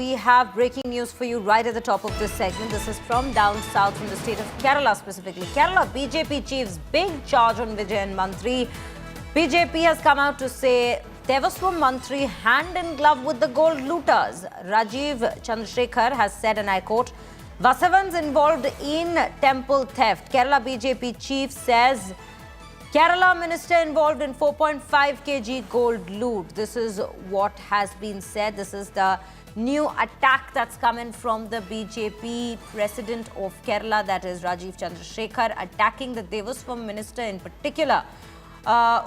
we have breaking news for you right at the top of this segment. This is from down south, from the state of Kerala specifically. Kerala BJP chief's big charge on Vijayan Mantri. BJP has come out to say Devaswom Mantri hand in glove with the gold looters. Rajeev Chandrasekhar has said, and I quote, Vasavan's involved in temple theft. Kerala BJP chief says Kerala minister involved in 4.5 kg gold loot. This is what has been said. This is the new attack that's come in from the BJP president of Kerala, that is Rajeev Chandrasekhar, attacking the Devaswom minister in particular,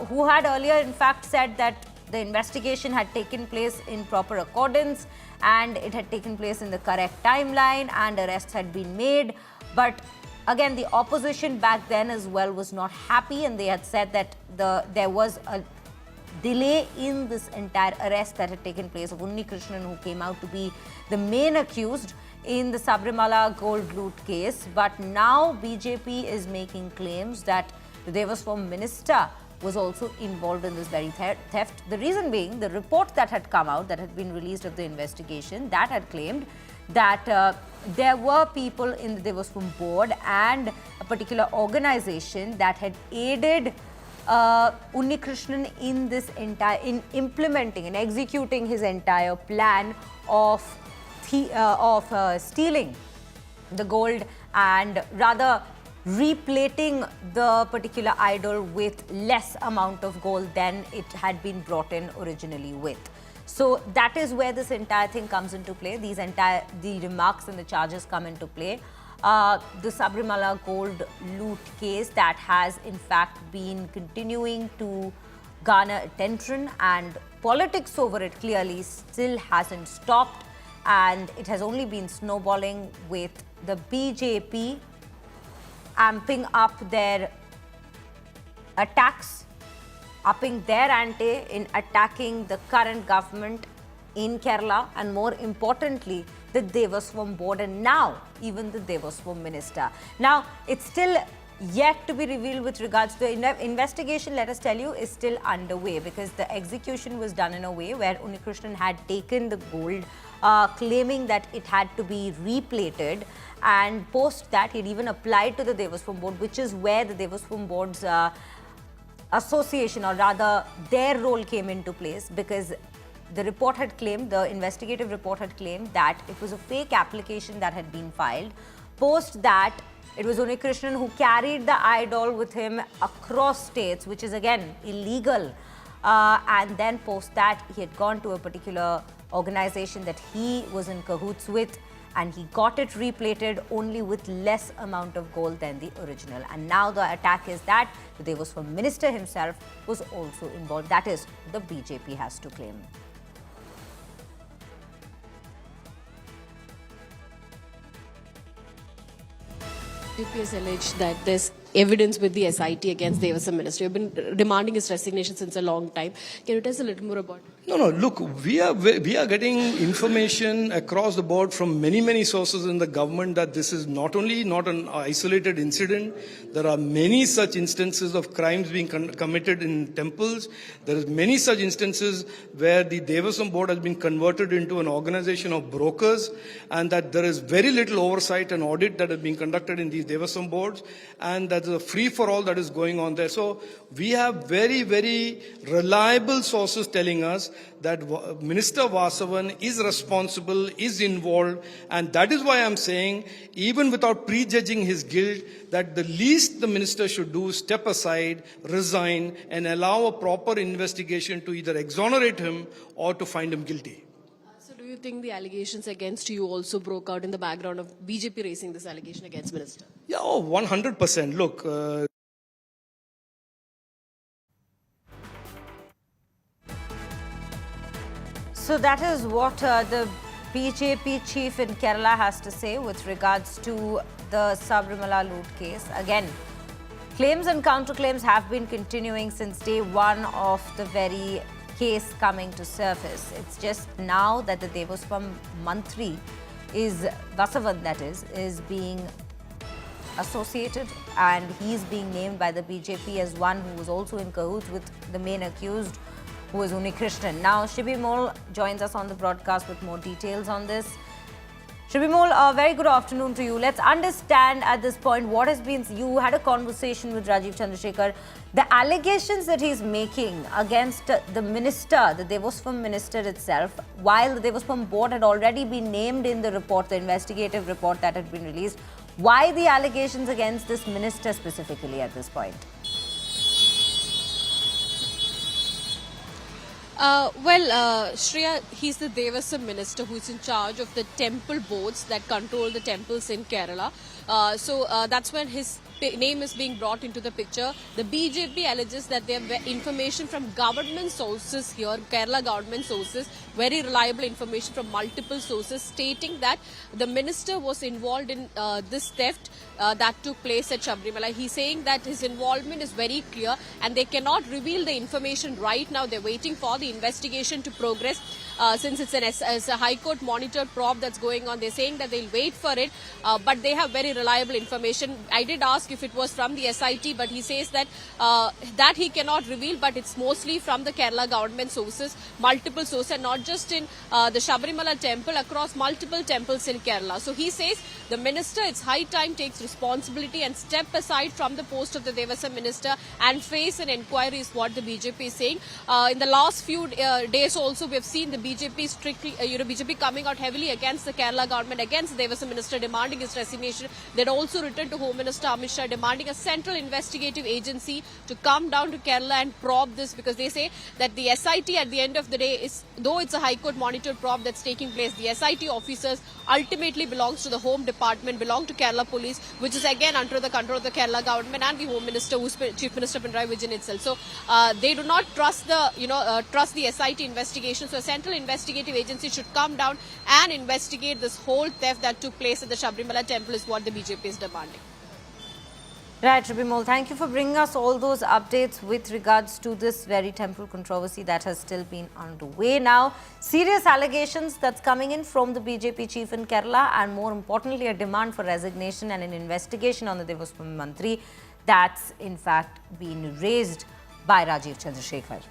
who had earlier in fact said that the investigation had taken place in proper accordance and it had taken place in the correct timeline and arrests had been made. But again, the opposition back then as well was not happy, and they had said that there was a delay in this entire arrest that had taken place of Unnikrishnan, who came out to be the main accused in the Sabarimala gold loot case. But now BJP is making claims that the Devaswom minister was also involved in this very theft. The reason being, the report that had come out, that had been released of the investigation, that had claimed that there were people in the Devaswom board and a particular organization that had aided Unnikrishnan in this in implementing and executing his entire plan of stealing the gold and rather replating the particular idol with less amount of gold than it had been brought in originally with. So that is where this entire thing comes into play. The remarks and the charges come into play. The Sabarimala gold loot case that has in fact been continuing to garner attention, and politics over it clearly still hasn't stopped, and it has only been snowballing, with the BJP amping up their attacks, upping their ante in attacking the current government in Kerala, and more importantly, the Devaswom board, and now even the Devaswom minister. Now, it's still yet to be revealed with regards to the investigation, let us tell you, is still underway, because the execution was done in a way where Unnikrishnan had taken the gold, claiming that it had to be replated, and post that he'd even applied to the Devaswom board, which is where the Devaswom board's association, or rather their role, came into place, because the report had claimed, the investigative report had claimed that it was a fake application that had been filed. Post that, it was Unnikrishnan who carried the idol with him across states, which is again illegal. And then post that, he had gone to a particular organization that he was in cahoots with, and he got it replated only with less amount of gold than the original. And now the attack is that the Devaswom minister himself was also involved. That is, the BJP has to claim. BJP has alleged that there's evidence with the SIT against the Devaswom minister. You've been demanding his resignation since a long time. Can you tell us a little more about it? No, look, we are getting information across the board from many sources in the government that this is not an isolated incident. There are many such instances of crimes being committed in temples. There is many such instances where the Devaswom board has been converted into an organization of brokers, and that there is very little oversight and audit that is being conducted in these Devaswom boards, and that there's a free-for-all that is going on there. So we have very reliable sources telling us that Minister Vasavan is responsible, is involved, and that is why I'm saying, even without prejudging his guilt, that the least the minister should do is step aside, resign, and allow a proper investigation to either exonerate him or to find him guilty. So do you think the allegations against you also broke out in the background of BJP raising this allegation against minister? Yeah, 100%. Look, So that is what the BJP chief in Kerala has to say with regards to the Sabarimala loot case. Again, claims and counterclaims have been continuing since day one of the very case coming to surface. It's just now that the Devaswom Mantri is, Vasavan that is being associated, and he's being named by the BJP as one who was also in cahoots with the main accused who is Unikrishnan. Now, Shibi Mol joins us on the broadcast with more details on this. Shibi Mol, a very good afternoon to you. Let's understand at this point what has been. You had a conversation with Rajeev Chandrasekhar. The allegations that he's making against the minister, the Devaswom minister itself, while the Devaswom board had already been named in the report, the investigative report that had been released, why the allegations against this minister specifically at this point? Shreya, he's the Devaswom minister who's in charge of the temple boards that control the temples in Kerala. That's when his name is being brought into the picture. The BJP alleges that they have information from government sources here, Kerala government sources, very reliable information from multiple sources stating that the minister was involved in this theft that took place at Sabarimala. He's saying that his involvement is very clear and they cannot reveal the information right now. They're waiting for the investigation to progress since it's a High Court monitored probe that's going on. They're saying that they'll wait for it, but they have very reliable information. I did ask if it was from the SIT, but he says that that he cannot reveal, but it's mostly from the Kerala government sources, multiple sources, and not just in the Sabarimala temple, across multiple temples in Kerala. So he says the minister, it's high time, takes responsibility and step aside from the post of the Devaswom minister and face an inquiry is what the BJP is saying. In the last few days also, we have seen the BJP strictly, BJP coming out heavily against the Kerala government, against the Devaswom minister, demanding his resignation. They'd also returned to Home Minister Amit Shah, demanding a central investigative agency to come down to Kerala and probe this, because they say that the SIT at the end of the day is, though it's a High Court monitored probe that's taking place, the SIT officers ultimately belongs to the Home Department, belong to Kerala Police, which is again under the control of the Kerala government and the Home Minister, who's Chief Minister Pinarayi Vijayan itself. So they do not trust the trust the SIT investigation. So a central investigative agency should come down and investigate this whole theft that took place at the Sabarimala temple is what the BJP is demanding. Right, Shibi Mol, thank you for bringing us all those updates with regards to this very temple controversy that has still been underway now. Serious allegations that's coming in from the BJP chief in Kerala, and more importantly, a demand for resignation and an investigation on the Devaswom Mantri that's in fact been raised by Rajeev Chandrasekhar.